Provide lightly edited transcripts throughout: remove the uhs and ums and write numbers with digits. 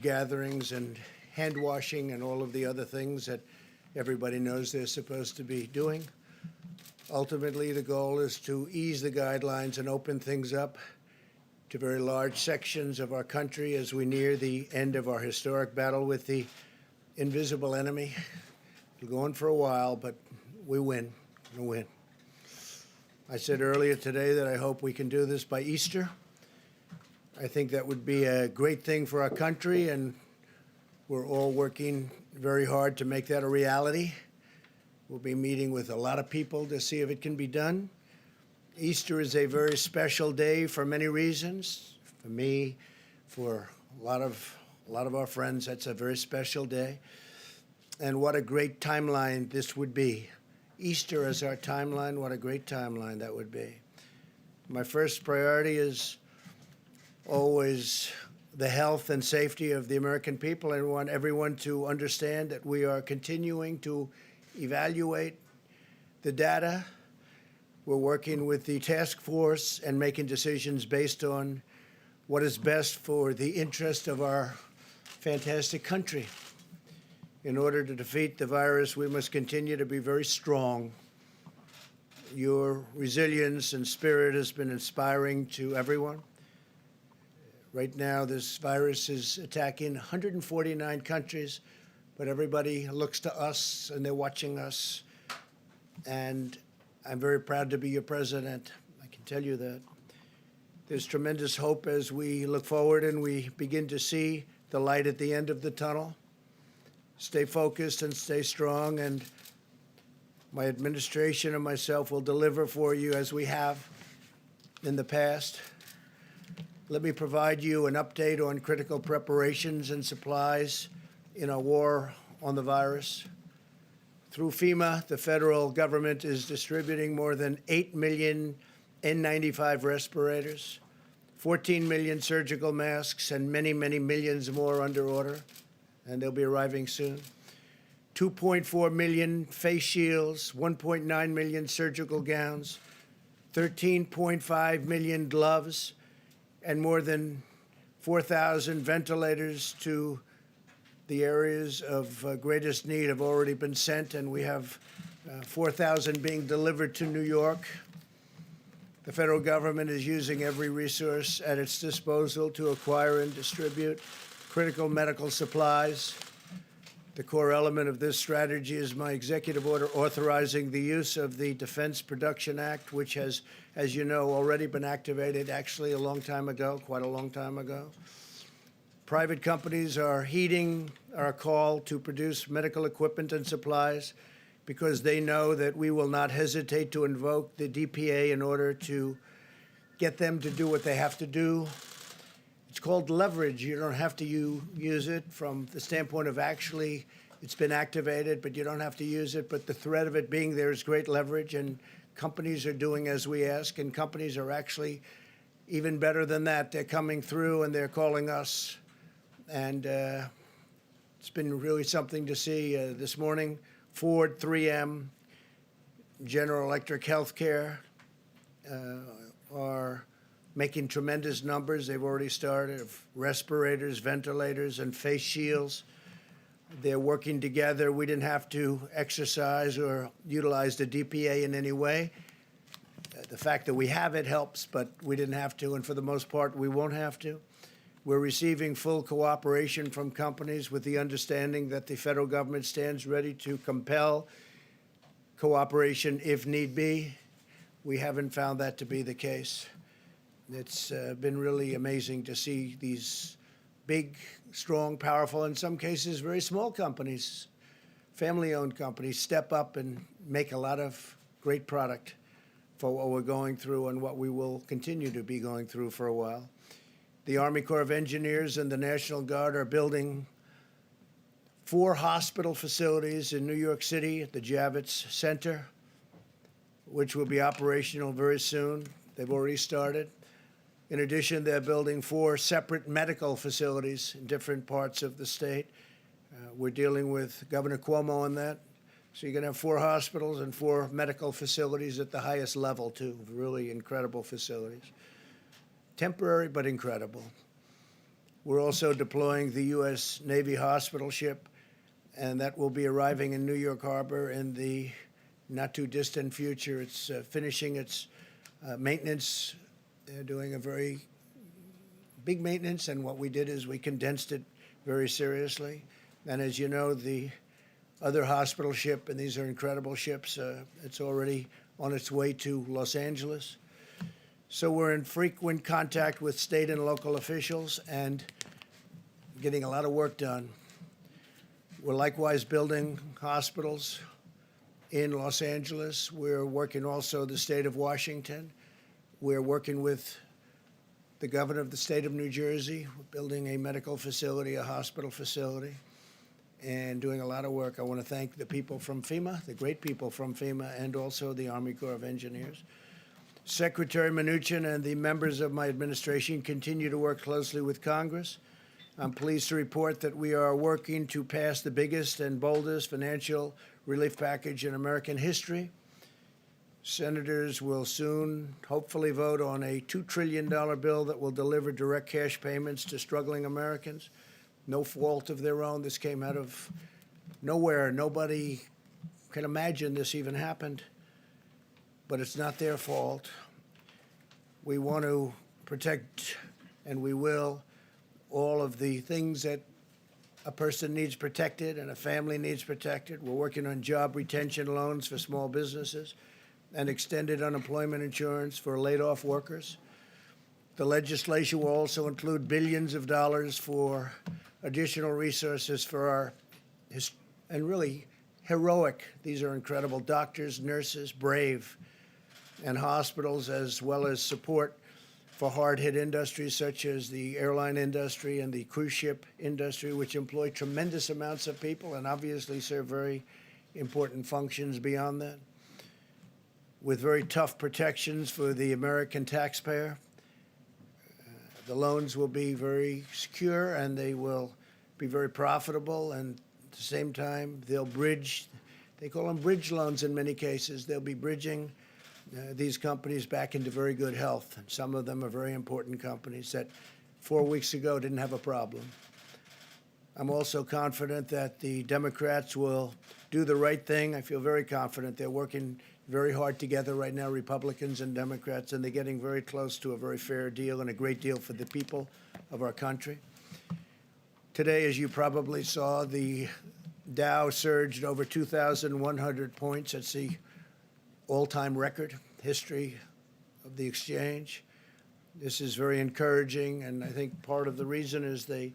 gatherings and hand washing and all of the other things that everybody knows they're supposed to be doing. Ultimately, the goal is to ease the guidelines and open things up to very large sections of our country as we near the end of our historic battle with the invisible enemy. It'll go on for a while, but we win. We'll win. I said earlier today that I hope we can do this by Easter. I think that would be a great thing for our country, and we're all working very hard to make that a reality. We'll be meeting with a lot of people to see if it can be done. Easter is a very special day for many reasons. For me, for a lot of our friends, that's a very special day. And what a great timeline this would be. Easter as our timeline, what a great timeline that would be. My first priority is always the health and safety of the American people. I want everyone to understand that we are continuing to evaluate the data. We're working with the task force and making decisions based on what is best for the interest of our fantastic country. In order to defeat the virus, we must continue to be very strong. Your resilience and spirit has been inspiring to everyone. Right now, this virus is attacking 149 countries, but everybody looks to us and they're watching us. And I'm very proud to be your president. I can tell you that. There's tremendous hope as we look forward and we begin to see the light at the end of the tunnel. Stay focused and stay strong, and my administration and myself will deliver for you as we have in the past. Let me provide you an update on critical preparations and supplies in our war on the virus. Through FEMA, the federal government is distributing more than 8 million N95 respirators, 14 million surgical masks, and many, many millions more under order, and they'll be arriving soon. 2.4 million face shields, 1.9 million surgical gowns, 13.5 million gloves, and more than 4,000 ventilators to the areas of greatest need have already been sent, and we have 4,000 being delivered to New York. The federal government is using every resource at its disposal to acquire and distribute critical medical supplies. The core element of this strategy is my executive order authorizing the use of the Defense Production Act, which has, as you know, already been activated actually a long time ago, quite a long time ago. Private companies are heeding our call to produce medical equipment and supplies because they know that we will not hesitate to invoke the DPA in order to get them to do what they have to do. It's called leverage. You don't have to use it from the standpoint of actually it's been activated, but you don't have to use it. But the threat of it being there is great leverage, and companies are doing as we ask, and companies are actually even better than that. They're coming through and they're calling us. And it's been really something to see this morning. Ford, 3M, General Electric Healthcare are making tremendous numbers. They've already started of respirators, ventilators, and face shields. They're working together. We didn't have to exercise or utilize the DPA in any way. The fact that we have it helps, but we didn't have to, and for the most part, we won't have to. We're receiving full cooperation from companies with the understanding that the federal government stands ready to compel cooperation if need be. We haven't found that to be the case. It's been really amazing to see these big, strong, powerful, in some cases very small companies, family-owned companies, step up and make a lot of great product for what we're going through and what we will continue to be going through for a while. The Army Corps of Engineers and the National Guard are building 4 hospital facilities in New York City at the Javits Center, which will be operational very soon. They've already started. In addition, they're building 4 separate medical facilities in different parts of the state. We're dealing with Governor Cuomo on that. So you're going to have 4 hospitals and 4 medical facilities at the highest level, too. Really incredible facilities. Temporary, but incredible. We're also deploying the U.S. Navy hospital ship, and that will be arriving in New York Harbor in the not-too-distant future. It's finishing its maintenance. They're doing a very big maintenance, and what we did is we condensed it very seriously. And as you know, the other hospital ship, and these are incredible ships, it's already on its way to Los Angeles. So we're in frequent contact with state and local officials and getting a lot of work done. We're likewise building hospitals in Los Angeles. We're working also the state of Washington. We're working with the governor of the state of New Jersey. We're building a medical facility, a hospital facility, and doing a lot of work. I want to thank the people from FEMA, the great people from FEMA, and also the Army Corps of Engineers. Secretary Mnuchin and the members of my administration continue to work closely with Congress. I'm pleased to report that we are working to pass the biggest and boldest financial relief package in American history. Senators will soon hopefully vote on a $2 trillion bill that will deliver direct cash payments to struggling Americans. No fault of their own. This came out of nowhere. Nobody can imagine this even happened, but it's not their fault. We want to protect, and we will, all of the things that a person needs protected and a family needs protected. We're working on job retention loans for small businesses and extended unemployment insurance for laid-off workers. The legislation will also include billions of dollars for additional resources for our, and really heroic, these are incredible doctors, nurses, brave, and hospitals, as well as support for hard-hit industries such as the airline industry and the cruise ship industry, which employ tremendous amounts of people and obviously serve very important functions beyond that, with very tough protections for the American taxpayer. The loans will be very secure and they will be very profitable, and at the same time, they'll bridge, they call them bridge loans in many cases. They'll be bridging these companies back into very good health. And some of them are very important companies that 4 weeks ago didn't have a problem. I'm also confident that the Democrats will do the right thing. I feel very confident. They're working very hard together right now, Republicans and Democrats, and they're getting very close to a very fair deal and a great deal for the people of our country. Today, as you probably saw, the Dow surged over 2,100 points. That's the all-time record history of the exchange. This is very encouraging, and I think part of the reason is they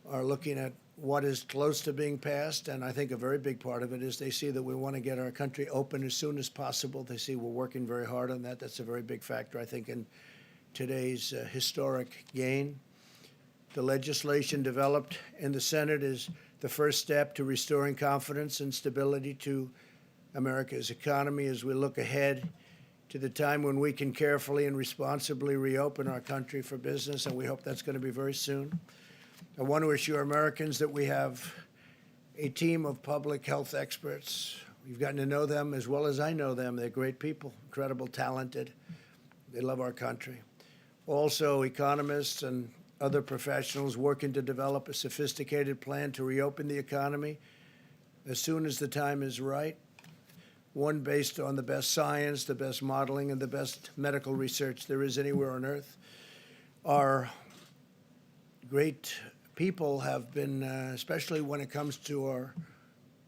are looking at what is close to being passed, and I think a very big part of it is they see that we want to get our country open as soon as possible. They see we're working very hard on that. That's a very big factor, I think, in today's historic gain. The legislation developed in the Senate is the first step to restoring confidence and stability to America's economy as we look ahead to the time when we can carefully and responsibly reopen our country for business, and we hope that's going to be very soon. I want to assure Americans that we have a team of public health experts. We've gotten to know them as well as I know them. They're great people, incredible, talented. They love our country. Also, economists and other professionals working to develop a sophisticated plan to reopen the economy as soon as the time is right. One based on the best science, the best modeling, and the best medical research there is anywhere on Earth. Our great people have been, especially when it comes to our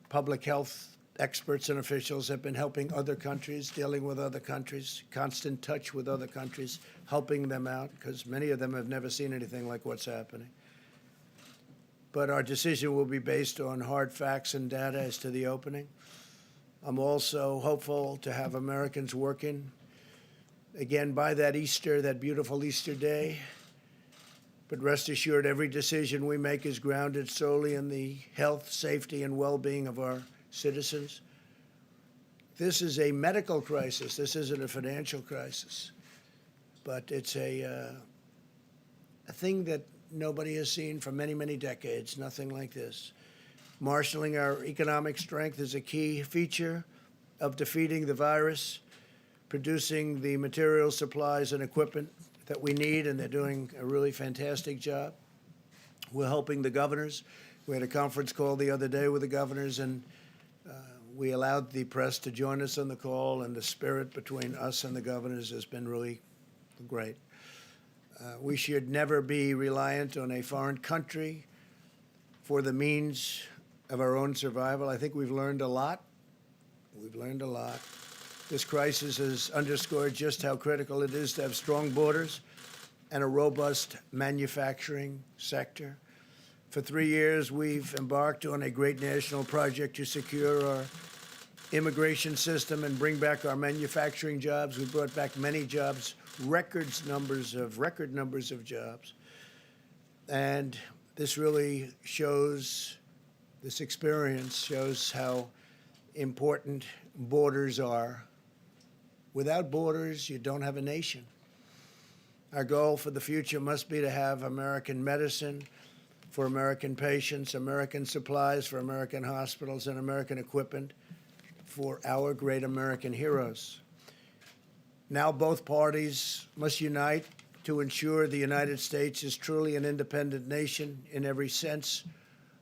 public health experts and officials, have been helping other countries, dealing with other countries, constant touch with other countries, helping them out, because many of them have never seen anything like what's happening. But our decision will be based on hard facts and data as to the opening. I'm also hopeful to have Americans working again by that Easter, that beautiful Easter day. But rest assured, every decision we make is grounded solely in the health, safety, and well-being of our citizens. This is a medical crisis. This isn't a financial crisis. But it's a thing that nobody has seen for many, many decades, nothing like this. Marshaling our economic strength is a key feature of defeating the virus, producing the materials, supplies, and equipment that we need, and they're doing a really fantastic job. We're helping the governors. We had a conference call the other day with the governors, and we allowed the press to join us on the call, and the spirit between us and the governors has been really great. We should never be reliant on a foreign country for the means of our own survival. I think we've learned a lot. We've learned a lot. This crisis has underscored just how critical it is to have strong borders and a robust manufacturing sector. For 3 years, we've embarked on a great national project to secure our immigration system and bring back our manufacturing jobs. We brought back many jobs, record numbers of jobs. And this really shows, this experience shows how important borders are. Without borders, you don't have a nation. Our goal for the future must be to have American medicine for American patients, American supplies for American hospitals, and American equipment for our great American heroes. Now both parties must unite to ensure the United States is truly an independent nation in every sense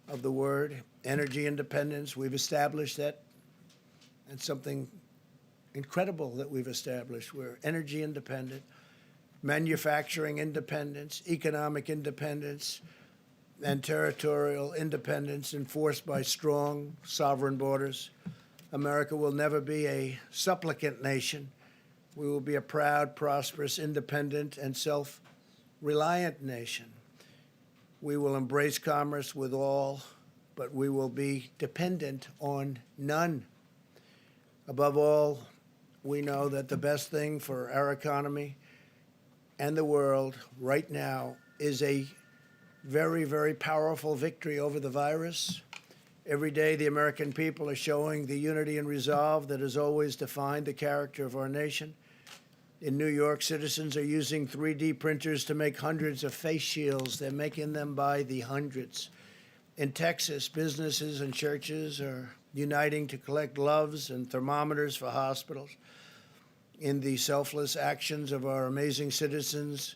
of the word. Energy independence, we've established that. It's something incredible that we've established. We're energy independent, manufacturing independence, economic independence, and territorial independence enforced by strong sovereign borders. America will never be a supplicant nation. We will be a proud, prosperous, independent, and self-reliant nation. We will embrace commerce with all, but we will be dependent on none. Above all, we know that the best thing for our economy and the world right now is a very, very powerful victory over the virus. Every day, the American people are showing the unity and resolve that has always defined the character of our nation. In New York, citizens are using 3D printers to make hundreds of face shields. They're making them by the hundreds. In Texas, businesses and churches are uniting to collect gloves and thermometers for hospitals. In the selfless actions of our amazing citizens,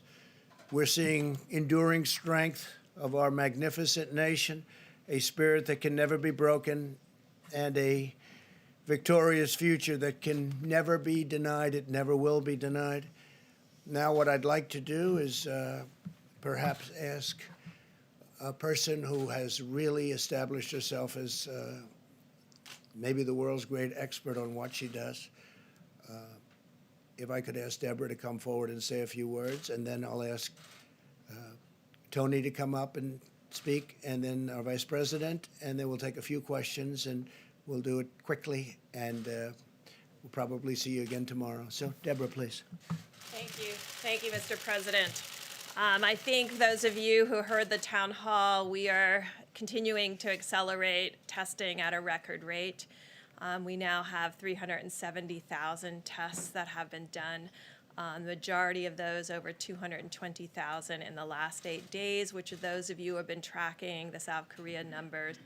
we're seeing enduring strength of our magnificent nation, a spirit that can never be broken, and a victorious future that can never be denied. It never will be denied. Now what I'd like to do is perhaps ask a person who has really established herself as maybe the world's great expert on what she does. If I could ask Deborah to come forward and say a few words, and then I'll ask Tony to come up and speak, and then our Vice President, and then we'll take a few questions, and we'll do it quickly, and we'll probably see you again tomorrow. So, Deborah, please. Thank you. Thank you, Mr. President. I think those of you who heard the town hall, we are continuing to accelerate testing at a record rate. We now have 370,000 tests that have been done. The majority of those, over 220,000 in the last 8 days, which those of you who have been tracking the South Korea numbers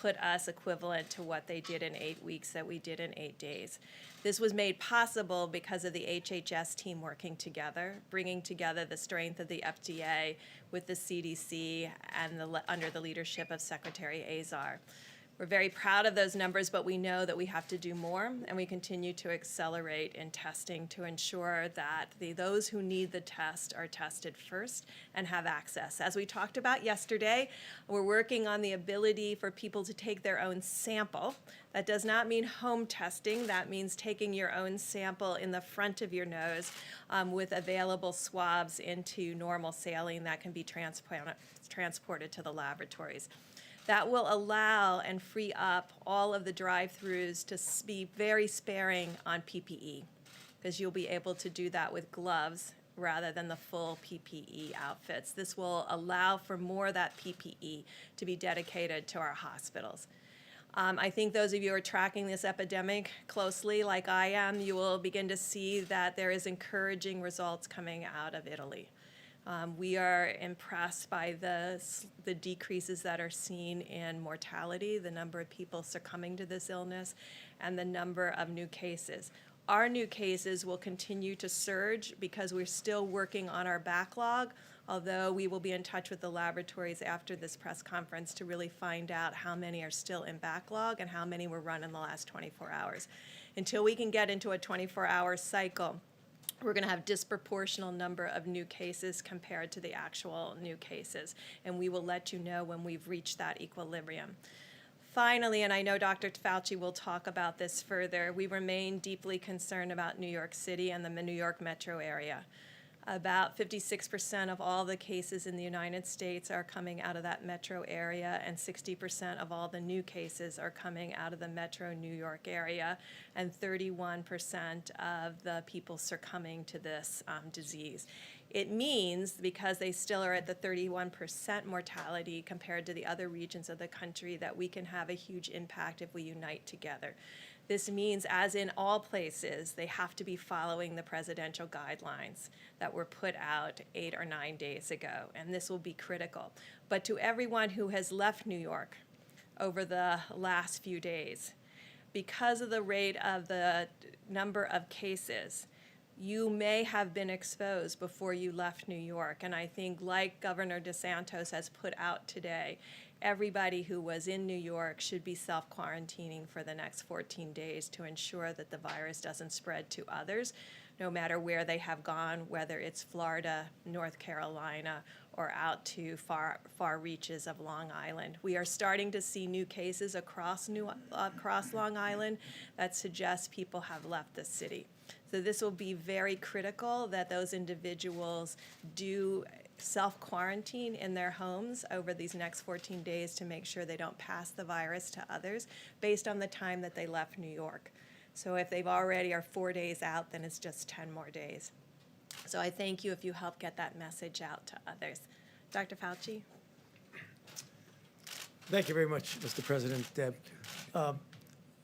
put us equivalent to what they did in 8 weeks that we did in 8 days. This was made possible because of the HHS team working together, bringing together the strength of the FDA with the CDC and under the leadership of Secretary Azar. We're very proud of those numbers, but we know that we have to do more, and we continue to accelerate in testing to ensure that those who need the test are tested first and have access. As we talked about yesterday, we're working on the ability for people to take their own sample. That does not mean home testing. That means taking your own sample in the front of your nose with available swabs into normal saline that can be transported to the laboratories. That will allow and free up all of the drive-thrus to be very sparing on PPE, because you'll be able to do that with gloves rather than the full PPE outfits. This will allow for more of that PPE to be dedicated to our hospitals. I think those of you who are tracking this epidemic closely, like I am, you will begin to see that there is encouraging results coming out of Italy. We are impressed by the decreases that are seen in mortality, the number of people succumbing to this illness, and the number of new cases. Our new cases will continue to surge because we're still working on our backlog, although we will be in touch with the laboratories after this press conference to really find out how many are still in backlog and how many were run in the last 24 hours. Until we can get into a 24-hour cycle, we're going to have disproportional number of new cases compared to the actual new cases, and we will let you know when we've reached that equilibrium. Finally, and I know Dr. Fauci will talk about this further, we remain deeply concerned about New York City and the New York metro area. About 56% of all the cases in the United States are coming out of that metro area, and 60% of all the new cases are coming out of the metro New York area, and 31% of the people succumbing to this disease. It means, because they still are at the 31% mortality compared to the other regions of the country, that we can have a huge impact if we unite together. This means, as in all places, they have to be following the presidential guidelines that were put out 8 or 9 days ago, and this will be critical. But to everyone who has left New York over the last few days, because of the rate of the number of cases, you may have been exposed before you left New York. And I think, like Governor DeSantis has put out today, everybody who was in New York should be self-quarantining for the next 14 days to ensure that the virus doesn't spread to others, no matter where they have gone, whether it's Florida, North Carolina, or out to far reaches of Long Island. We are starting to see new cases across Long Island that suggest people have left the city. So this will be very critical that those individuals do self-quarantine in their homes over these next 14 days to make sure they don't pass the virus to others based on the time that they left New York. So if they've already are 4 days out, then it's just 10 more days. So I thank you if you help get that message out to others. Dr. Fauci? Thank you very much, Mr. President. Deb.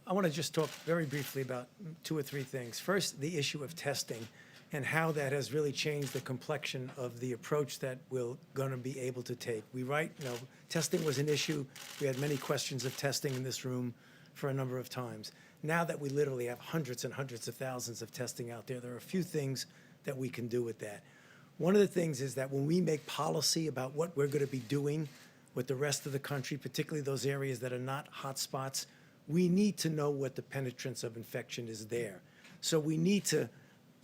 I want to just talk very briefly about 2 or 3 things. First, the issue of testing and how that has really changed the complexion of the approach that we're going to be able to take. Testing was an issue. We had many questions of testing in this room for a number of times. Now that we literally have hundreds and hundreds of thousands of testing out there, there are a few things that we can do with that. One of the things is that when we make policy about what we're going to be doing with the rest of the country, particularly those areas that are not hot spots, we need to know what the penetrance of infection is there. So we need to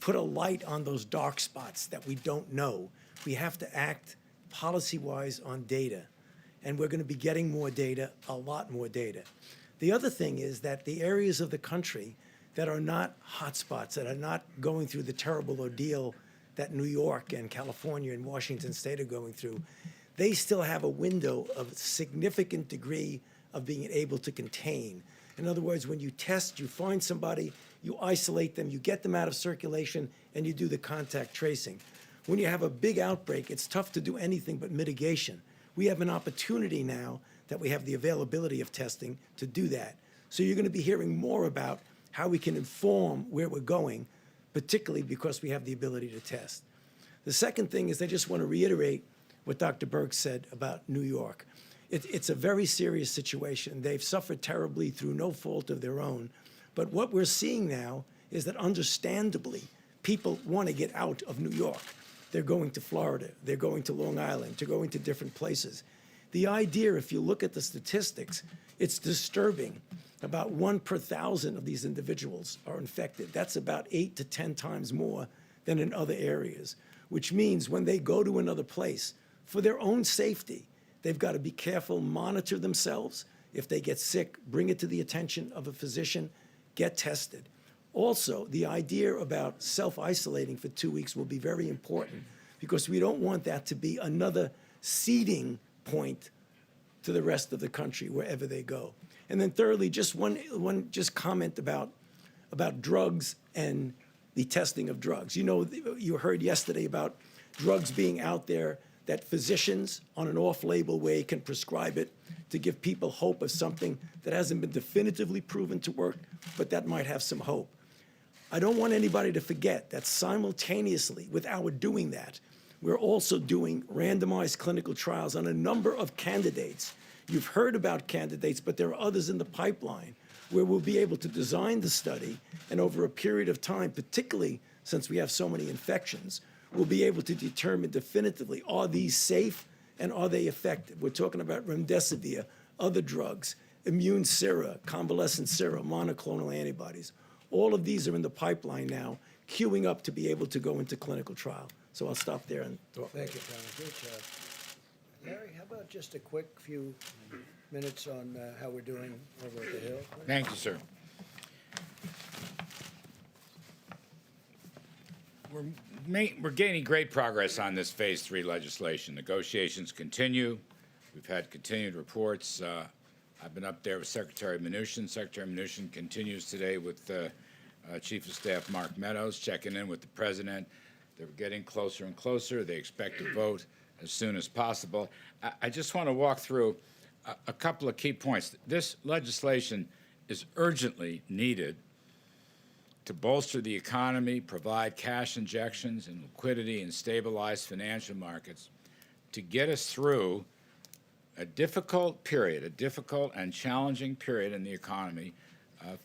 put a light on those dark spots that we don't know. We have to act policy-wise on data, and we're going to be getting more data, a lot more data. The other thing is that the areas of the country that are not hotspots, that are not going through the terrible ordeal that New York and California and Washington State are going through, they still have a window of a significant degree of being able to contain. In other words, when you test, you find somebody, you isolate them, you get them out of circulation, and you do the contact tracing. When you have a big outbreak, it's tough to do anything but mitigation. We have an opportunity now that we have the availability of testing to do that. So you're going to be hearing more about how we can inform where we're going, particularly because we have the ability to test. The second thing is I just want to reiterate what Dr. Birx said about New York. It's a very serious situation. They've suffered terribly through no fault of their own. But what we're seeing now is that, understandably, people want to get out of New York. They're going to Florida. They're going to Long Island. They're going to different places. The idea, if you look at the statistics, it's disturbing. About 1 per 1,000 of these individuals are infected. That's about 8 to 10 times more than in other areas, which means when they go to another place, for their own safety, they've got to be careful, monitor themselves. If they get sick, bring it to the attention of a physician, get tested. Also, the idea about self-isolating for 2 weeks will be very important because we don't want that to be another seeding point to the rest of the country wherever they go. And then thirdly, just one comment about drugs and the testing of drugs. You know, you heard yesterday about drugs being out there that physicians on an off-label way can prescribe it to give people hope of something that hasn't been definitively proven to work, but that might have some hope. I don't want anybody to forget that simultaneously with our doing that, we're also doing randomized clinical trials on a number of candidates. You've heard about candidates, but there are others in the pipeline where we'll be able to design the study, and over a period of time, particularly since we have so many infections, we'll be able to determine definitively, are these safe and are they effective? We're talking about remdesivir, other drugs, immune sera, convalescent sera, monoclonal antibodies. All of these are in the pipeline now, queuing up to be able to go into clinical trial. So I'll stop there and talk. Thank you, Tommy. Good job. Larry, how about just a quick few minutes on how we're doing over at the Hill? Thank you, sir. We're gaining great progress on this Phase 3 legislation. Negotiations continue. We've had continued reports. I've been up there with Secretary Mnuchin. Secretary Mnuchin continues today with Chief of Staff Mark Meadows, checking in with the President. They're getting closer and closer. They expect to vote as soon as possible. I just want to walk through a couple of key points. This legislation is urgently needed to bolster the economy, provide cash injections and liquidity, and stabilize financial markets to get us through a difficult and challenging period in the economy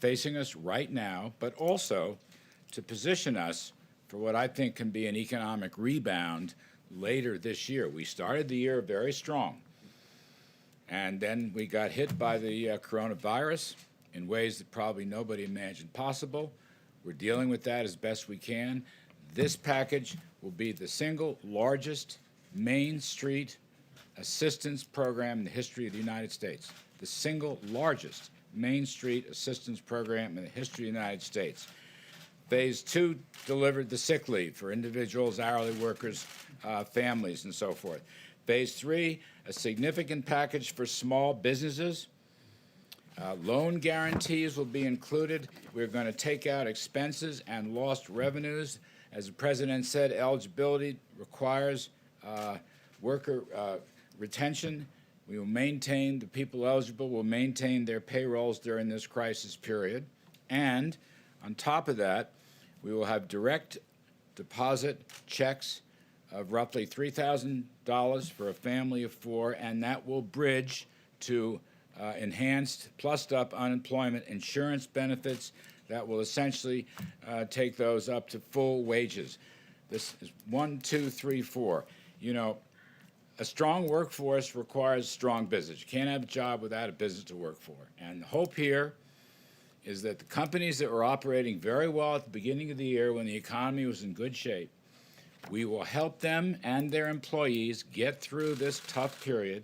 facing us right now, but also to position us for what I think can be an economic rebound later this year. We started the year very strong, and then we got hit by the coronavirus in ways that probably nobody imagined possible. We're dealing with that as best we can. This package will be the single largest Main Street assistance program in the history of the United States. The single largest Main Street assistance program in the history of the United States. Phase 2 delivered the sick leave for individuals, hourly workers, families, and so forth. Phase 3, a significant package for small businesses. Loan guarantees will be included. We're going to take out expenses and lost revenues. As the President said, eligibility requires worker retention. We will maintain, the people eligible will maintain their payrolls during this crisis period. And on top of that, we will have direct deposit checks of roughly $3,000 for a family of 4, and that will bridge to enhanced, plussed-up unemployment insurance benefits that will essentially take those up to full wages. This is 1, 2, 3, 4. You know, a strong workforce requires strong business. You can't have a job without a business to work for. And the hope here is that the companies that were operating very well at the beginning of the year when the economy was in good shape, we will help them and their employees get through this tough period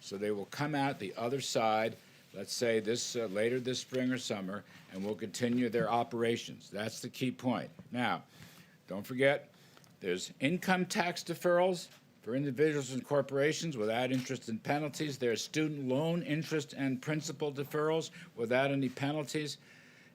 so they will come out the other side, let's say this later this spring or summer, and will continue their operations. That's the key point. Now, don't forget, there's income tax deferrals for individuals and corporations without interest and penalties. There's student loan interest and principal deferrals without any penalties.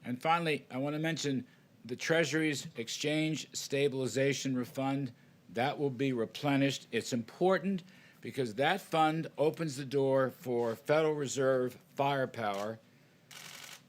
And finally, I want to mention the Treasury's Exchange Stabilization Fund. That will be replenished. It's important because that fund opens the door for Federal Reserve firepower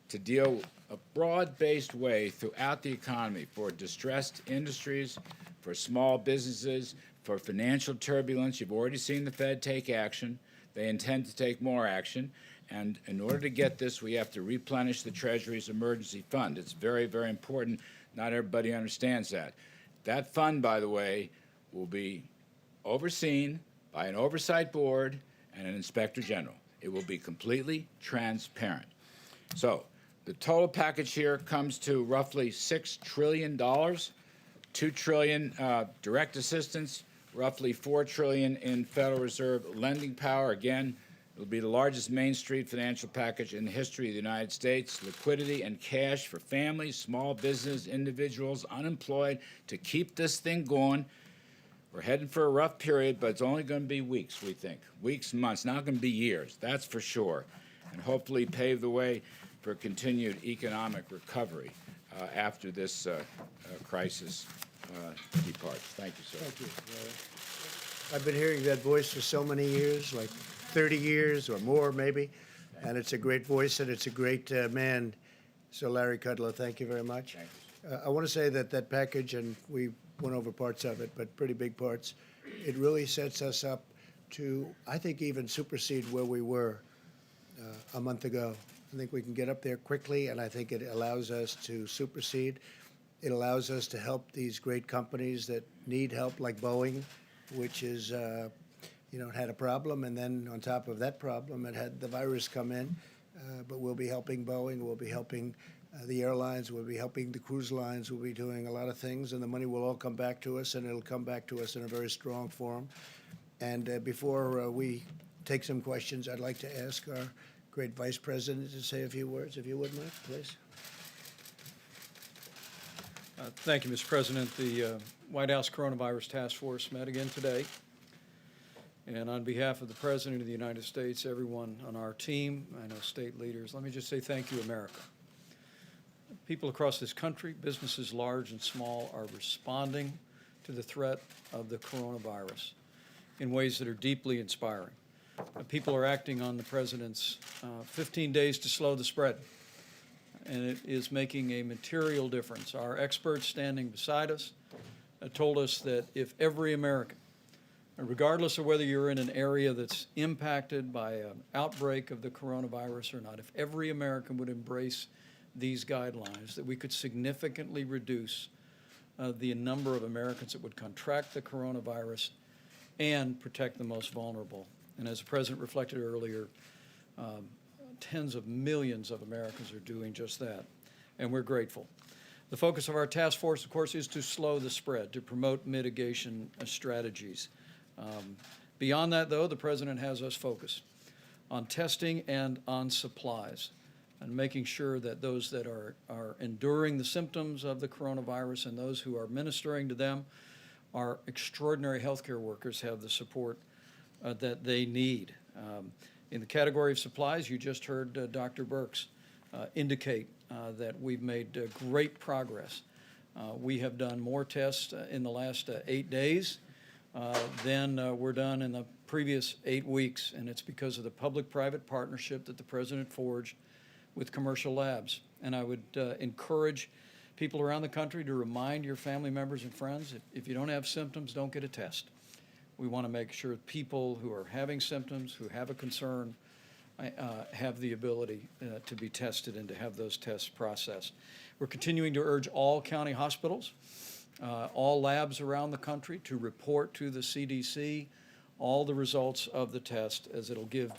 to deal a broad-based way throughout the economy for distressed industries, for small businesses, for financial turbulence. You've already seen the Fed take action. They intend to take more action. And in order to get this, we have to replenish the Treasury's emergency fund. It's very, very important. Not everybody understands that. That fund, by the way, will be overseen by an oversight board and an inspector general. It will be completely transparent. So the total package here comes to roughly $6 trillion, $2 trillion direct assistance, roughly $4 trillion in Federal Reserve lending power. Again, it'll be the largest Main Street financial package in the history of the United States. Liquidity and cash for families, small business, individuals, unemployed, to keep this thing going. We're heading for a rough period, but it's only going to be weeks, we think. Weeks, months, not going to be years, that's for sure. And hopefully pave the way for continued economic recovery after this crisis departs. Thank you, sir. Thank you. I've been hearing that voice for so many years, like 30 years or more maybe, and it's a great voice and it's a great man. So Larry Kudlow, thank you very much. Thank you. I want to say that that package, and we went over parts of it, but pretty big parts, it really sets us up to, I think, even supersede where we were a month ago. I think we can get up there quickly, and I think it allows us to supersede. It allows us to help these great companies that need help, like Boeing, which is, had a problem, and then on top of that problem, it had the virus come in. But we'll be helping Boeing, we'll be helping the airlines, we'll be helping the cruise lines, we'll be doing a lot of things, and the money will all come back to us, and it'll come back to us in a very strong form. And before we take some questions, I'd like to ask our great Vice President to say a few words, if you would, Mike, please. Thank you, Mr. President. The White House Coronavirus Task Force met again today. And on behalf of the President of the United States, everyone on our team, I know state leaders, let me just say thank you, America. People across this country, businesses large and small, are responding to the threat of the coronavirus in ways that are deeply inspiring. People are acting on the President's 15 days to slow the spread, and it is making a material difference. Our experts standing beside us told us that if every American, regardless of whether you're in an area that's impacted by an outbreak of the coronavirus or not, if every American would embrace these guidelines, that we could significantly reduce the number of Americans that would contract the coronavirus and protect the most vulnerable. And as the President reflected earlier, tens of millions of Americans are doing just that, and we're grateful. The focus of our task force, of course, is to slow the spread, to promote mitigation strategies. Beyond that, though, the President has us focused on testing and on supplies, and making sure that those that are enduring the symptoms of the coronavirus and those who are ministering to them, our extraordinary healthcare workers, have the support that they need. In the category of supplies, you just heard Dr. Birx indicate that we've made great progress. We have done more tests in the last 8 days than were done in the previous 8 weeks, and it's because of the public-private partnership that the President forged with commercial labs. And I would encourage people around the country to remind your family members and friends, if you don't have symptoms, don't get a test. We want to make sure people who are having symptoms, who have a concern, have the ability to be tested and to have those tests processed. We're continuing to urge all county hospitals, all labs around the country to report to the CDC all the results of the test, as it'll give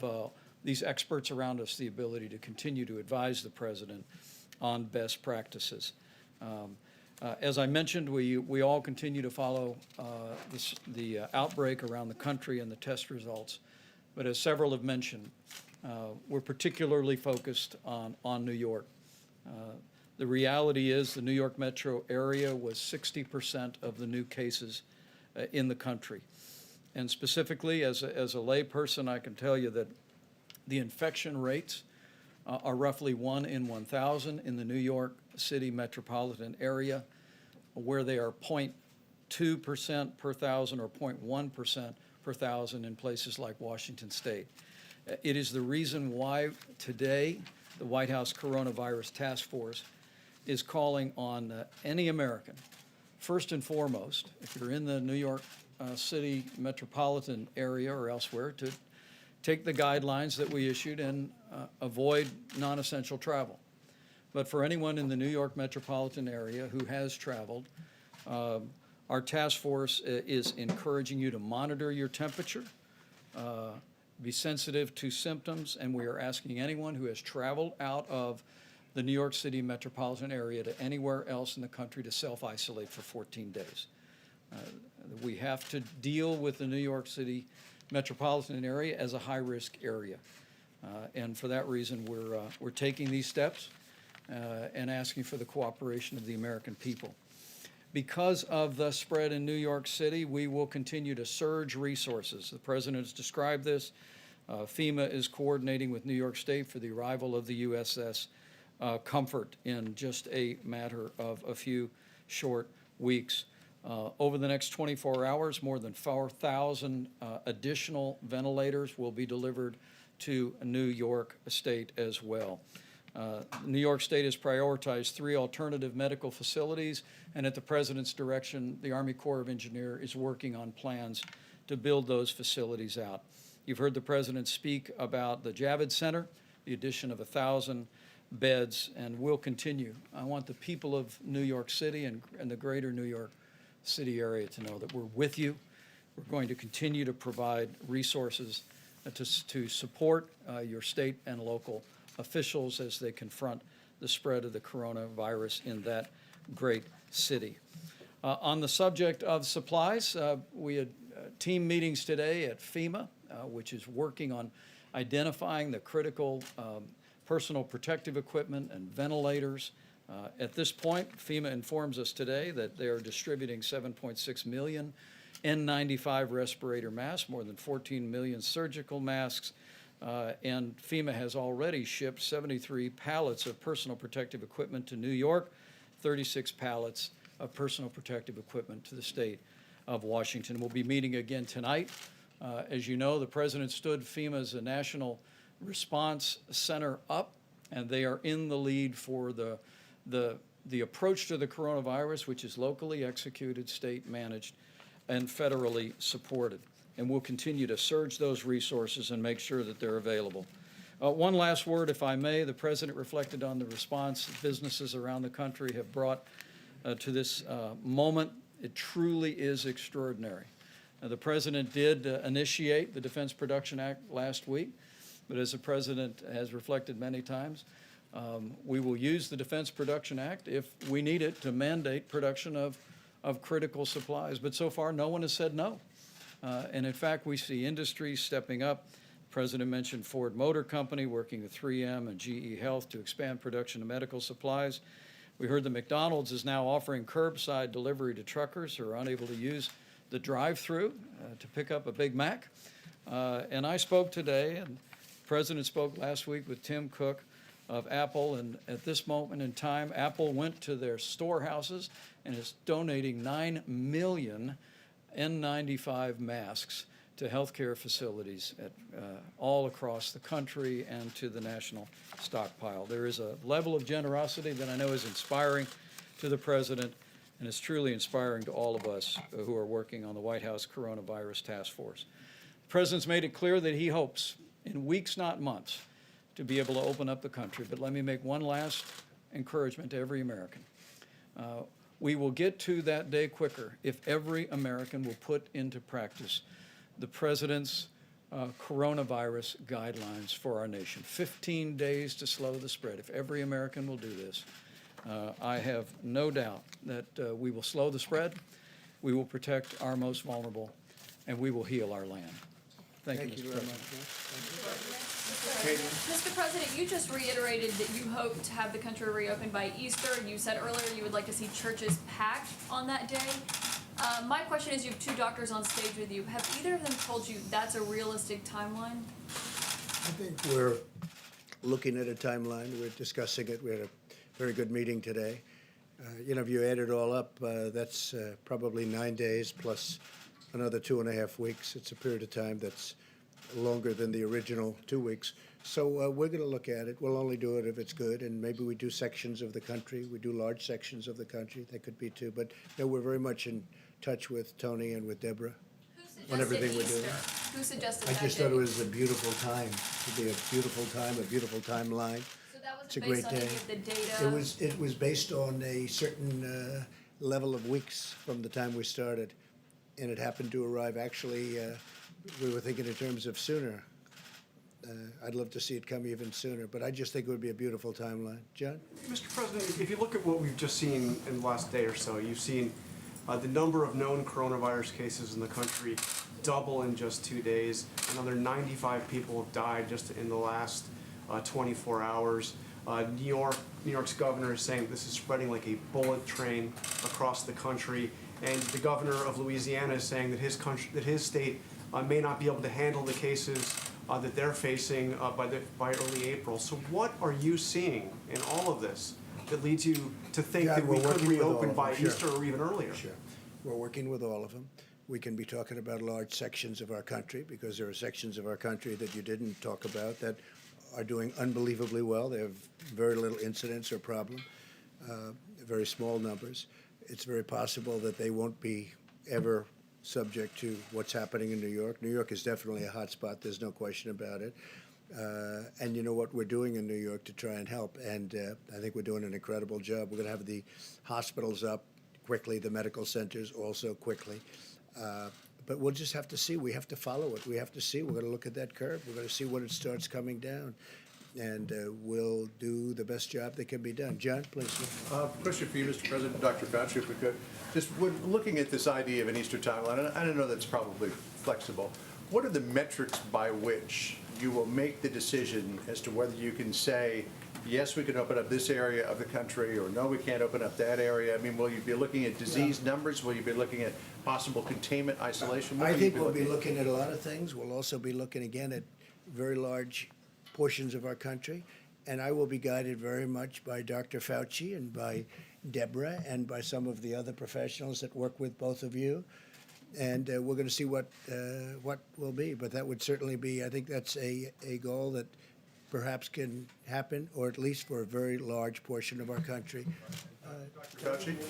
these experts around us the ability to continue to advise the President on best practices. As I mentioned, we all continue to follow the outbreak around the country and the test results. But as several have mentioned, we're particularly focused on New York. The reality is the New York metro area was 60% of the new cases in the country. And specifically, as a lay person, I can tell you that the infection rates are roughly 1 in 1,000 in the New York City metropolitan area, where they are 0.2% per thousand or 0.1% per thousand in places like Washington State. It is the reason why today the White House Coronavirus Task Force is calling on any American, first and foremost, if you're in the New York City metropolitan area or elsewhere, to take the guidelines that we issued and avoid non-essential travel. But for anyone in the New York metropolitan area who has traveled, our task force is encouraging you to monitor your temperature, be sensitive to symptoms, and we are asking anyone who has traveled out of the New York City metropolitan area to anywhere else in the country to self-isolate for 14 days. We have to deal with the New York City metropolitan area as a high-risk area. And for that reason, we're taking these steps and asking for the cooperation of the American people. Because of the spread in New York City, we will continue to surge resources. The President has described this. FEMA is coordinating with New York State for the arrival of the USS Comfort in just a matter of a few short weeks. Over the next 24 hours, more than 4,000 additional ventilators will be delivered to New York State as well. New York State has prioritized 3 alternative medical facilities, and at the President's direction, the Army Corps of Engineers is working on plans to build those facilities out. You've heard the President speak about the Javits Center, the addition of 1,000 beds, and will continue. I want the people of New York City and the greater New York City area to know that we're with you. We're going to continue to provide resources to support your state and local officials as they confront the spread of the coronavirus in that great city. On the subject of supplies, we had team meetings today at FEMA, which is working on identifying the critical personal protective equipment and ventilators. At this point, FEMA informs us today that they are distributing 7.6 million N95 respirator masks, more than 14 million surgical masks, and FEMA has already shipped 73 pallets of personal protective equipment to New York, 36 pallets of personal protective equipment to the state of Washington. We'll be meeting again tonight. As you know, the President stood FEMA's National Response Center up, and they are in the lead for the approach to the coronavirus, which is locally executed, state managed, and federally supported. And we'll continue to surge those resources and make sure that they're available. One last word, if I may. The President reflected on the response that businesses around the country have brought to this moment. It truly is extraordinary. The President did initiate the Defense Production Act last week, but as the President has reflected many times, we will use the Defense Production Act if we need it to mandate production of critical supplies. But so far, no one has said no. And in fact, we see industries stepping up. The President mentioned Ford Motor Company working with 3M and GE Health to expand production of medical supplies. We heard that McDonald's is now offering curbside delivery to truckers who are unable to use the drive-through to pick up a Big Mac. And I spoke today, and the President spoke last week with Tim Cook of Apple, and at this moment in time, Apple went to their storehouses and is donating 9 million N95 masks to healthcare facilities all across the country and to the national stockpile. There is a level of generosity that I know is inspiring to the President, and it's truly inspiring to all of us who are working on the White House Coronavirus Task Force. The President's made it clear that he hopes, in weeks, not months, to be able to open up the country. But let me make one last encouragement to every American. We will get to that day quicker if every American will put into practice the President's coronavirus guidelines for our nation. 15 days to slow the spread. If every American will do this, I have no doubt that we will slow the spread, we will protect our most vulnerable, and we will heal our land. Thank you, Mr. President. Mr. President, you just reiterated that you hope to have the country reopened by Easter. You said earlier you would like to see churches packed on that day. My question is, you have two doctors on stage with you. Have either of them told you that's a realistic timeline? I think we're looking at a timeline. We're discussing it. We had a very good meeting today. If you add it all up, that's probably 9 days plus another 2.5 weeks. It's a period of time that's longer than the original 2 weeks. So we're going to look at it. We'll only do it if it's good, and maybe we do sections of the country. We do large sections of the country. That could be too. But we're very much in touch with Tony and with Deborah on everything we're doing. Who suggested I that just day? thought it was a beautiful time. To be a beautiful time, a beautiful timeline. So that It's a wasn't great based on any day. of the data? It was based on a certain level of weeks from the time we started, and it happened to arrive. Actually, we were thinking in terms of sooner. I'd love to see it come even sooner, but I just think it would be a beautiful timeline. John? Mr. President, if you look at what we've just seen in the last day or so, you've seen the number of known coronavirus cases in the country double in just 2 days. Another 95 people have died just in the last 24 hours. New York's governor is saying this is spreading like a bullet train across the country, and the governor of Louisiana is saying that his state may not be able to handle the cases that they're facing by early April. So what are you seeing in all of this that leads you to think Yeah, that we we're could working with all reopen of by them, sure. Easter or even earlier? Sure. We're working with all of them. We can be talking about large sections of our country because there are sections of our country that you didn't talk about that are doing unbelievably well. They have very little incidence or problem, very small numbers. It's very possible that they won't be ever subject to what's happening in New York. New York is definitely a hot spot. There's no question about it. And you know what we're doing in New York to try and help. And I think we're doing an incredible job. We're going to have the hospitals up quickly, the medical centers also quickly. But we'll just have to see. We have to follow it. We have to see. We're going to look at that curve. We're going to see when it starts coming down. And we'll do the best job that can be done. John, please. Question for you, Mr. President, Dr. Fauci, if we could. Just when looking at this idea of an Easter timeline, and I don't know that's probably flexible, what are the metrics by which you will make the decision as to whether you can say, yes, we can open up this area of the country, or no, we can't open up that area? I mean, will you be looking at disease numbers? Will you be looking at possible containment, isolation? What I will you think we'll be at? looking at a lot of things. We'll also be looking again at very large portions of our country. And I will be guided very much by Dr. Fauci and by Deborah and by some of the other professionals that work with both of you. And we're going to see what will be. But that would certainly be, I think that's a goal that perhaps can happen, or at least for a very large portion of our country. Dr. Fauci,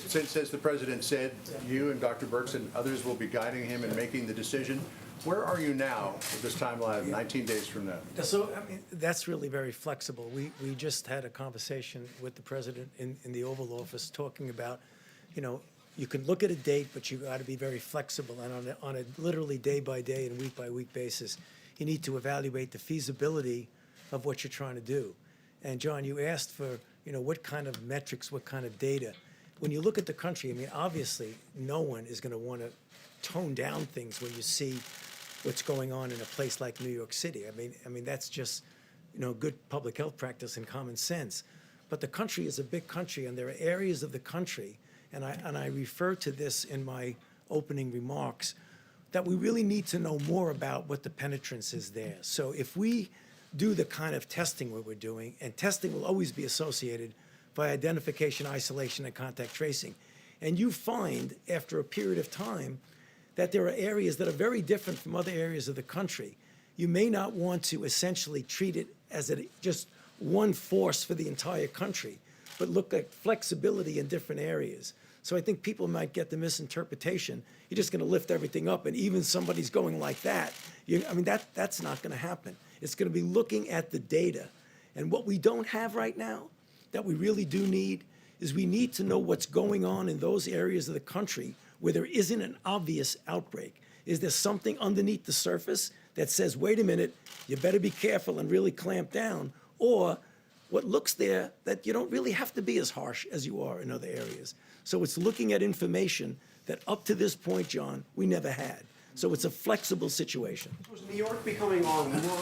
since, as the president said, you and Dr. Birx and others will be guiding him in making the decision, where are you now with this timeline of 19 days from now? So, I mean, that's really very flexible. We just had a conversation with the president in the Oval Office talking about, you know, you can look at a date, but you got to be very flexible. And on a literally day-by-day and week-by-week basis, you need to evaluate the feasibility of what you're trying to do. And John, you asked for, you know, what kind of metrics, what kind of data. When you look at the country, I mean, obviously, no one is going to want to tone down things when you see what's going on in a place like New York City. I mean, that's just, you know, good public health practice and common sense. But the country is a big country, and there are areas of the country, and I refer to this in my opening remarks, that we really need to know more about what the penetrance is there. So if we do the kind of testing what we're doing, and testing will always be associated by identification, isolation, and contact tracing, and you find after a period of time that there are areas that are very different from other areas of the country, you may not want to essentially treat it as just one force for the entire country, but look at flexibility in different areas. So I think people might get the misinterpretation, you're just going to lift everything up, and even somebody's going like that. I mean, that's not going to happen. It's going to be looking at the data. And what we don't have right now, that we really do need, is we need to know what's going on in those areas of the country where there isn't an obvious outbreak. Is there something underneath the surface that says, wait a minute, you better be careful and really clamp down? Or what looks there that you don't really have to be as harsh as you are in other areas. So it's looking at information that up to this point, John, we never had. So it's a flexible situation. Was New York becoming our war?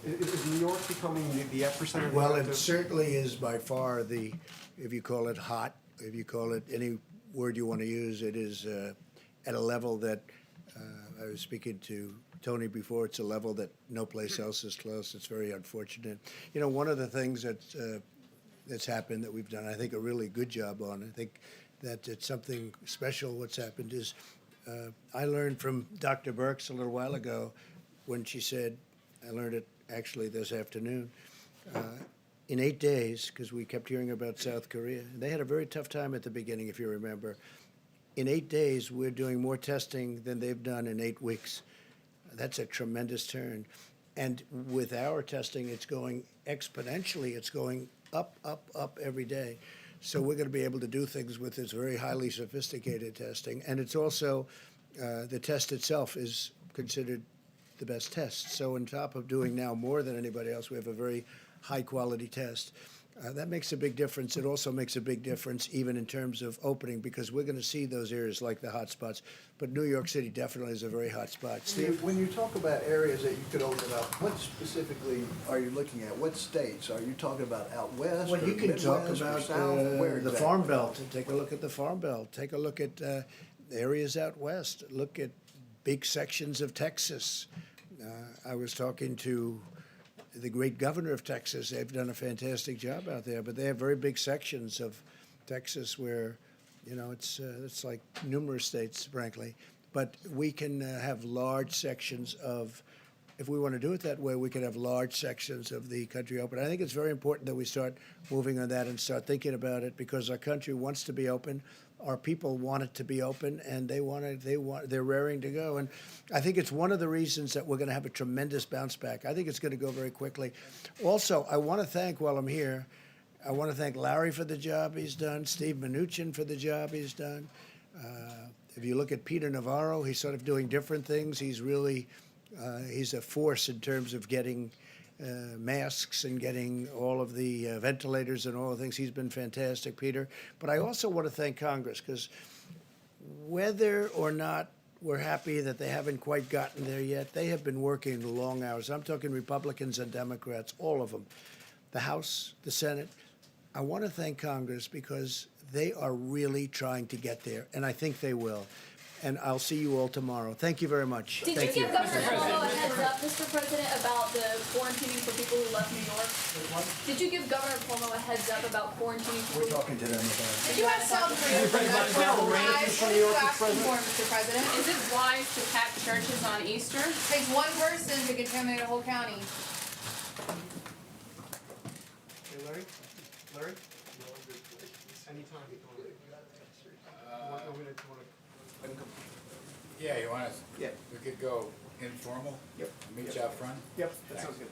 Is New York becoming the epicenter of the Well, active- it certainly is by far the, if you call it hot, if you call it any word you want to use, it is at a level that, I was speaking to Tony before, it's a level that no place else is close. It's very unfortunate. You know, one of the things that's happened that we've done, I think, a really good job on, I think that it's something special what's happened is, I learned from Dr. Birx a little while ago when she said, I learned it actually this afternoon, in 8 days, because we kept hearing about South Korea. They had a very tough time at the beginning, if you remember. In 8 days, we're doing more testing than they've done in 8 weeks. That's a tremendous turn. And with our testing, it's going exponentially. It's going up, up, up every day. So we're going to be able to do things with this very highly sophisticated testing. And it's also, the test itself is considered the best test. So on top of doing now more than anybody else, we have a very high-quality test. That makes a big difference. It also makes a big difference even in terms of opening, because we're going to see those areas like the hot spots. But New York City definitely is a very hot spot. Steve? When you talk about areas that you could open up, what specifically are you looking at? What states? Are you talking about out west Well, or you can talk Midwest or about South? Where the exactly? Farm Belt. Take a look at the Farm Belt. Take a look at areas out west. Look at big sections of Texas. I was talking to the great governor of Texas. They've done a fantastic job out there, but they have very big sections of Texas where, you know, it's like numerous states, frankly. But we can have large sections of if we want to do it that way, we could have large sections of the country open. I think it's very important that we start moving on that and start thinking about it, because our country wants to be open. Our people want it to be open, and they're raring to go. And I think it's one of the reasons that we're going to have a tremendous bounce back. I think it's going to go very quickly. Also, I want to thank, while I'm here, I want to thank Larry for the job he's done, Steve Mnuchin for the job he's done. If you look at Peter Navarro, he's sort of doing different things. He's really, he's a force in terms of getting masks and getting all of the ventilators and all the things. He's been fantastic, Peter. But I also want to thank Congress, because whether or not we're happy that they haven't quite gotten there yet, they have been working long hours. I'm talking Republicans and Democrats, all of them. The House, the Senate. I want to thank Congress, because they are really trying to get there, and I think they will. And I'll see you all tomorrow. Thank you very much. Did Thank you give Governor Cuomo a heads up, Mr. President, about the quarantining for people who left New York? Did you give Governor Cuomo a heads up about quarantining people? We're talking to them about it. Did you have South Korea? What are you asking for, Mr. President? Is it wise to pack churches on Easter? It takes one person to contaminate a whole county. Hey, Larry? Larry? Anytime. Yeah, you want us? Yeah. We could go informal? Yep. Meet you out front? Yep, that sounds good.